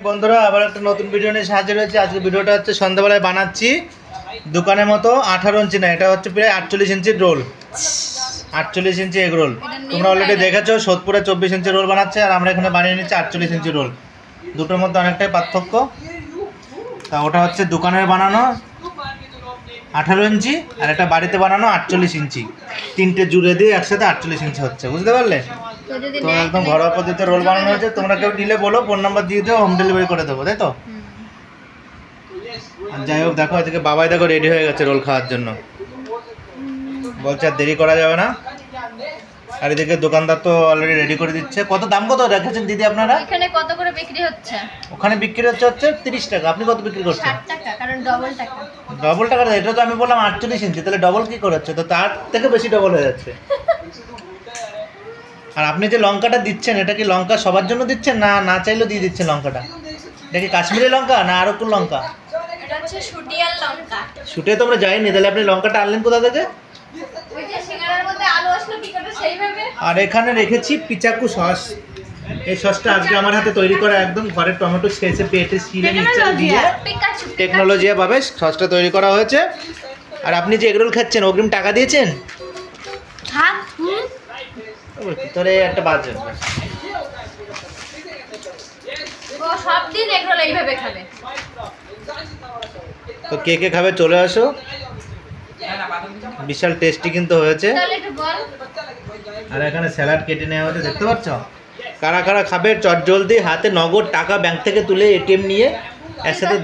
বন্ধুরা আবার একটা নতুন ভিডিও নিয়ে হাজির হয়েছে। আজকে ভিডিওটা হচ্ছে সন্ধ্যাবেলায় বানাচ্ছি দোকানের মতো 18 ইঞ্চি না, এটা হচ্ছে প্রায় 48 ইঞ্চির রোল, 48 ইঞ্চি এগ রোল। তোমরা অলরেডি দেখেছো সোদপুরে 24 ইঞ্চি রোল বানাচ্ছে, আর আমরা এখানে বানিয়ে নিচ্ছি 48 ইঞ্চি রোল। দুটোর মধ্যে অনেকটাই পার্থক্য। তা ওটা হচ্ছে দোকানের বানানো 18 ইঞ্চি আর একটা বাড়িতে বানানো 48 ইঞ্চি, তিনটে জুড়ে দিয়ে একসাথে 48 ইঞ্চি হচ্ছে, বুঝতে পারলে? তো একদম ঘরোয়া পদ্ধতিতে রোল বানানো হয়েছে। তোমরা কেউ নিলে বলো, ফোন নাম্বার দিয়ে দিও, হোম ডেলিভারি করে দেবো, তাই তো? যাই হোক, দেখো আজকে বাবাই দেখো রেডি হয়ে গেছে রোল খাওয়ার জন্য, বলছে আর দেরি করা যাবে না। আর এদিকে দোকানদার তো অলরেডি রেডি করে দিচ্ছে। কত দাম কত রেখেছেন দিদি আপনারা? এখানে কত করে বিক্রি হচ্ছে? ওখানে বিক্রি হচ্ছে 30 টাকা। আপনি কত বিক্রি করছেন? 60 টাকা, কারণ ডবল টাকা। ডবল টাকা? এটা তো আমি বললাম 48 ইঞ্চি, তাহলে ডবল কি করে হচ্ছে? তো তার থেকে বেশি ডবল হয়ে যাচ্ছে। আর আপনি যে লঙ্কাটা দিচ্ছেন, এটা কি লঙ্কা সবার জন্য দিচ্ছেন না না চাইলেও দিয়ে দিচ্ছেন লঙ্কাটা? এটা কি কাশ্মীরি লঙ্কা না আরো কোন লঙ্কা? এটা হচ্ছে শুটিয়াল লঙ্কা। শুটে তোমরা যাইনি, তাহলে আপনি লঙ্কাটা আনলেন কোথা থেকে? ওই যে সিঙ্গারার মধ্যে আলু আসলো কি করে সেইভাবে। আর এখানে রেখেছি পিচাকু সস। এই সসটা আজকে আমার হাতে তৈরি করা, একদম ঘরের টমেটো শেষে পেটে ছিঁড়ে মিক্সচার দিয়ে টেকনোলজি ভাবে সসটা তৈরি করা হয়েছে। আর আপনি যে এগরোল খাচ্ছেন, অগ্রিম টাকা দিয়েছেন? হ্যাঁ, ভিতরে একটা বাজে। ও সব দিন এগরোল এইভাবে খাবে। তো কে কে খাবে চলে আসো, বিশাল টেস্টি কিন্তু হয়েছে। তাহলে একটু বল। আর এখানে স্যালাড কেটে নেওয়া হয়েছে, দেখতে পাচ্ছ? কারা কারা খাবে চট জলদি, হাতে নগদ টাকা ব্যাংক থেকে তুলে এটিএম নিয়ে একসাথে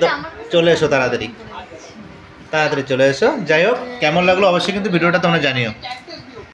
চলে এসো, তাড়াতাড়ি তাড়াতাড়ি চলে এসো। যাই হোক, কেমন লাগলো অবশ্যই কিন্তু ভিডিওটা তোমরা জানিও।